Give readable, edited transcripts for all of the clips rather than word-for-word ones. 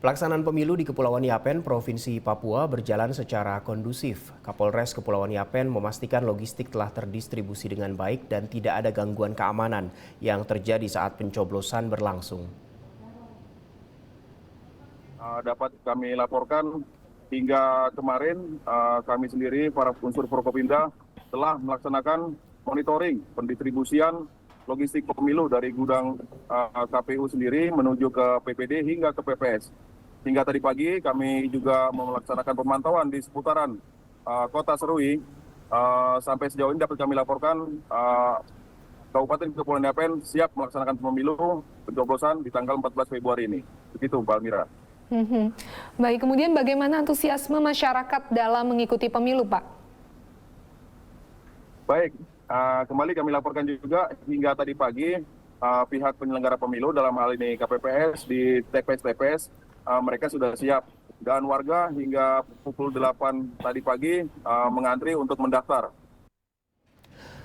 Pelaksanaan pemilu di Kepulauan Yapen, Provinsi Papua berjalan secara kondusif. Kapolres Kepulauan Yapen memastikan logistik telah terdistribusi dengan baik dan tidak ada gangguan keamanan yang terjadi saat pencoblosan berlangsung. Dapat kami laporkan hingga kemarin kami sendiri para unsur Forkopimda telah melaksanakan monitoring pendistribusian logistik pemilu dari gudang KPU sendiri menuju ke PPD hingga ke PPS. Hingga tadi pagi kami juga melaksanakan pemantauan di seputaran Kota Serui. Sampai sejauh ini dapat kami laporkan Kabupaten Kepulauan Yapen siap melaksanakan pemilu pencoblosan di tanggal 14 Februari ini. Begitu, Mbak Almira. Baik, kemudian bagaimana antusiasme masyarakat dalam mengikuti pemilu, Pak? Baik, kembali kami laporkan juga hingga tadi pagi pihak penyelenggara pemilu dalam hal ini KPPS di TPS-TPS mereka sudah siap dan warga hingga pukul 8 tadi pagi mengantri untuk mendaftar.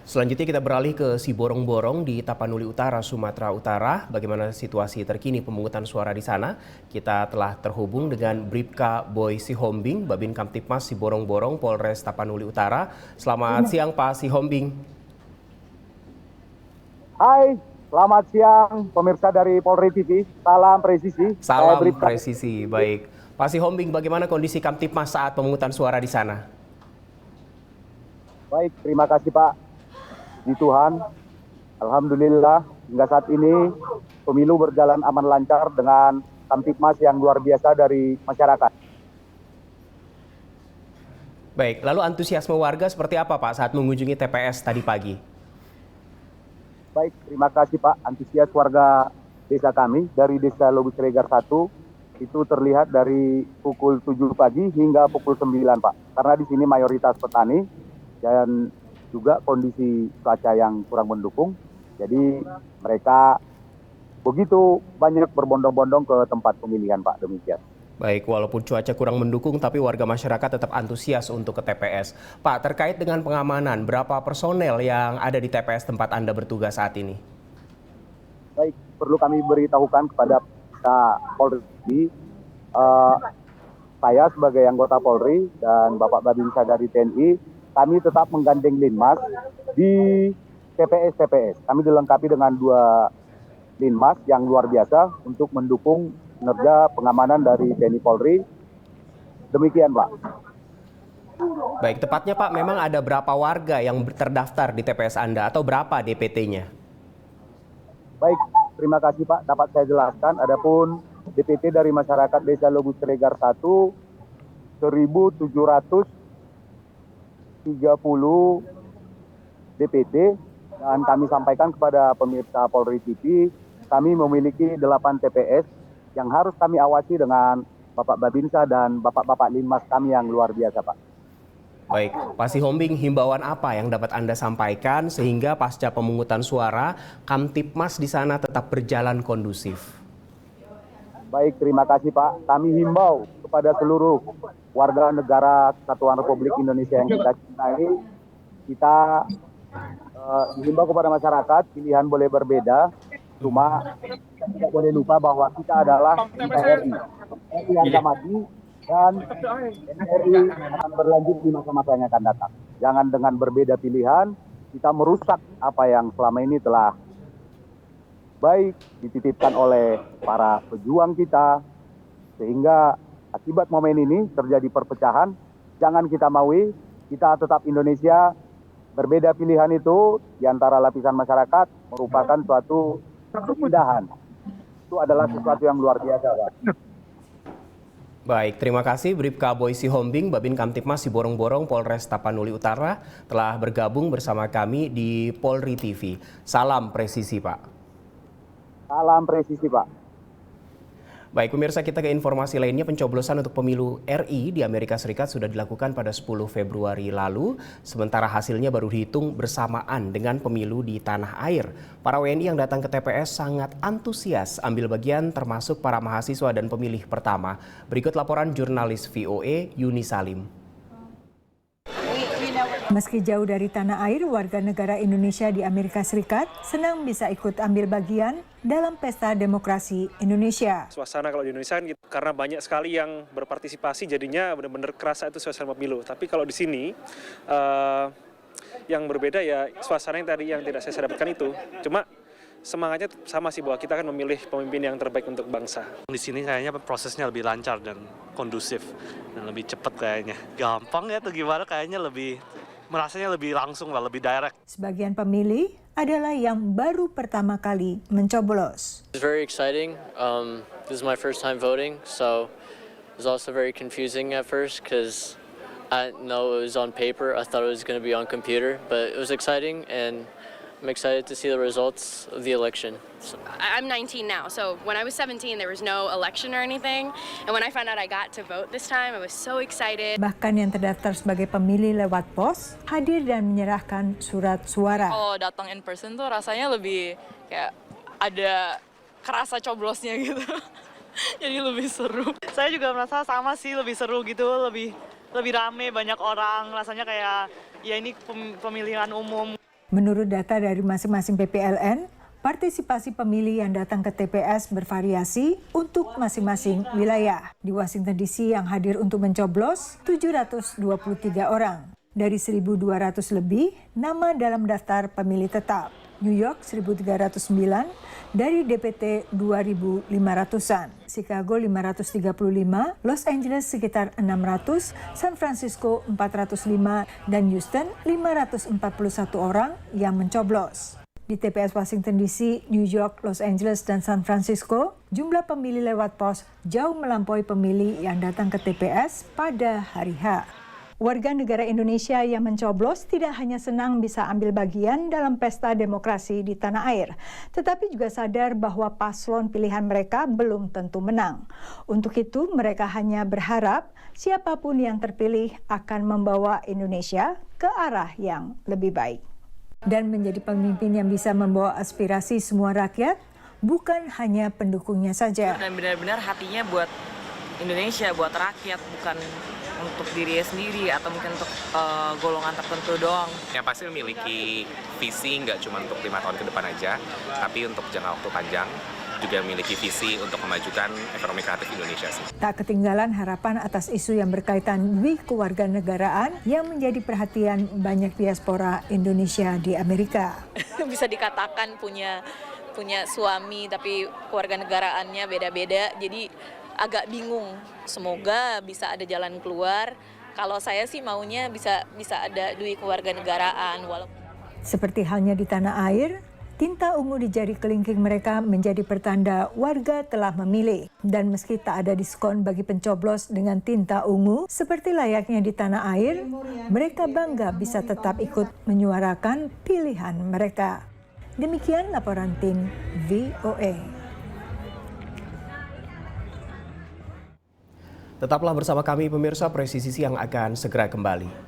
Selanjutnya kita beralih ke Siborong-Borong di Tapanuli Utara, Sumatera Utara. Bagaimana situasi terkini pemungutan suara di sana? Kita telah terhubung dengan Bribka Boy Sihombing, Babin Kamtipmas Siborong-Borong, Polres Tapanuli Utara. Selamat siang Pak Sihombing. Hai, selamat siang pemirsa dari Polri TV. Salam presisi. Salam presisi, baik. Pak Sihombing, bagaimana kondisi Kamtipmas saat pemungutan suara di sana? Baik, terima kasih Pak. Di Tuhan, alhamdulillah hingga saat ini pemilu berjalan aman lancar dengan Kamtipmas yang luar biasa dari masyarakat. Baik, lalu antusiasme warga seperti apa Pak saat mengunjungi TPS tadi pagi? Baik, terima kasih Pak. Antusias warga desa kami dari Desa Lubuk Regar 1 itu terlihat dari pukul 7 pagi hingga pukul 9 Pak. Karena di sini mayoritas petani dan juga kondisi cuaca yang kurang mendukung. Jadi mereka begitu banyak berbondong-bondong ke tempat pemilihan Pak, demikian. Baik, walaupun cuaca kurang mendukung tapi warga masyarakat tetap antusias untuk ke TPS. Pak, terkait dengan pengamanan, berapa personel yang ada di TPS tempat Anda bertugas saat ini? Baik, perlu kami beritahukan kepada Polri, saya sebagai anggota Polri dan Bapak Babinsa dari TNI, kami tetap menggandeng Linmas di TPS-TPS. Kami dilengkapi dengan 2 Linmas yang luar biasa untuk mendukung kinerja pengamanan dari TNI Polri. Demikian, Pak. Baik, tepatnya Pak, memang ada berapa warga yang terdaftar di TPS Anda atau berapa DPT-nya? Baik, terima kasih Pak. Dapat saya jelaskan, adapun DPT dari masyarakat Desa Lubuk Regar 1, 1.730 DPT, dan kami sampaikan kepada pemirsa Polri TV, kami memiliki 8 TPS yang harus kami awasi dengan Bapak Babinsa dan Bapak-Bapak Linmas kami yang luar biasa Pak. Baik, Pak Sihombing, himbauan apa yang dapat Anda sampaikan sehingga pasca pemungutan suara Kamtipmas di sana tetap berjalan kondusif? Baik, terima kasih Pak. Kami himbau kepada seluruh warga negara Kesatuan Republik Indonesia yang kita cintai, kita himbau kepada masyarakat, pilihan boleh berbeda, cuma tidak boleh lupa bahwa kita adalah NKRI. NKRI yang mati dan NKRI akan berlanjut di masa-masa yang akan datang. Jangan dengan berbeda pilihan, kita merusak apa yang selama ini telah baik dititipkan oleh para pejuang kita, sehingga akibat momen ini terjadi perpecahan. Jangan kita maui, kita tetap Indonesia. Berbeda pilihan itu di antara lapisan masyarakat merupakan suatu keindahan. Itu adalah sesuatu yang luar biasa, Pak. Baik, terima kasih Bribka Boy Sihombing, Babin Kamtipmas Siborong-Borong, Polres Tapanuli Utara telah bergabung bersama kami di Polri TV. Salam presisi, Pak. Salam presisi, Pak. Baik, pemirsa, kita ke informasi lainnya. Pencoblosan untuk pemilu RI di Amerika Serikat sudah dilakukan pada 10 Februari lalu, sementara hasilnya baru dihitung bersamaan dengan pemilu di tanah air. Para WNI yang datang ke TPS sangat antusias ambil bagian, termasuk para mahasiswa dan pemilih pertama. Berikut laporan jurnalis VOA Yuni Salim. Meski jauh dari tanah air, warga negara Indonesia di Amerika Serikat senang bisa ikut ambil bagian dalam pesta demokrasi Indonesia. Suasana kalau di Indonesia kan gitu, karena banyak sekali yang berpartisipasi jadinya benar-benar kerasa itu suasana pemilu. Tapi kalau di sini yang berbeda ya suasana yang tidak saya dapatkan itu. Cuma semangatnya sama sih bahwa kita kan memilih pemimpin yang terbaik untuk bangsa. Di sini kayaknya prosesnya lebih lancar dan kondusif dan lebih cepat kayaknya. Gampang ya atau gimana, kayaknya merasanya lebih langsung lah, lebih direct. Sebagian pemilih adalah yang baru pertama kali mencoblos. It's very exciting. This is my first time voting, so it was also very confusing at first because I didn't know it was on paper. I thought it was going to be on computer, but it was exciting and I'm excited to see the results of the election. I'm 19 now, so when I was 17 there was no election or anything, and when I found out I got to vote this time, I was so excited. Bahkan yang terdaftar sebagai pemilih lewat pos hadir dan menyerahkan surat suara. Kalau datang in person tuh rasanya lebih kayak ada kerasa coblosnya gitu. Jadi lebih seru. Saya juga merasa sama sih, lebih seru gitu, lebih rame, banyak orang, rasanya kayak ya ini pemilihan umum. Menurut data dari masing-masing PPLN, partisipasi pemilih yang datang ke TPS bervariasi untuk masing-masing wilayah. Di Washington DC yang hadir untuk mencoblos 723 orang. Dari 1.200 lebih nama dalam daftar pemilih tetap. New York 1.309, dari DPT 2.500-an, Chicago 535, Los Angeles sekitar 600, San Francisco 405, dan Houston 541 orang yang mencoblos. Di TPS Washington DC, New York, Los Angeles, dan San Francisco, jumlah pemilih lewat pos jauh melampaui pemilih yang datang ke TPS pada hari H. Warga negara Indonesia yang mencoblos tidak hanya senang bisa ambil bagian dalam pesta demokrasi di tanah air, tetapi juga sadar bahwa paslon pilihan mereka belum tentu menang. Untuk itu, mereka hanya berharap siapapun yang terpilih akan membawa Indonesia ke arah yang lebih baik. Dan menjadi pemimpin yang bisa membawa aspirasi semua rakyat, bukan hanya pendukungnya saja. Dan benar-benar hatinya buat Indonesia, buat rakyat, bukan untuk dirinya sendiri atau mungkin untuk golongan tertentu doang. Yang pasti memiliki visi nggak cuma untuk 5 tahun ke depan aja, tapi untuk jangka waktu panjang juga memiliki visi untuk memajukan ekonomi kreatif Indonesia sih. Tak ketinggalan harapan atas isu yang berkaitan kewarganegaraan yang menjadi perhatian banyak diaspora Indonesia di Amerika. Bisa dikatakan punya suami tapi kewarganegaraannya beda-beda, jadi agak bingung. Semoga bisa ada jalan keluar. Kalau saya sih maunya bisa ada duit kewarganegaraan. Seperti halnya di tanah air, tinta ungu di jari kelingking mereka menjadi pertanda warga telah memilih. Dan meski tak ada diskon bagi pencoblos dengan tinta ungu, seperti layaknya di tanah air, mereka bangga bisa tetap ikut menyuarakan pilihan mereka. Demikian laporan tim VOA. Tetaplah bersama kami pemirsa, Presisi Siang akan segera kembali.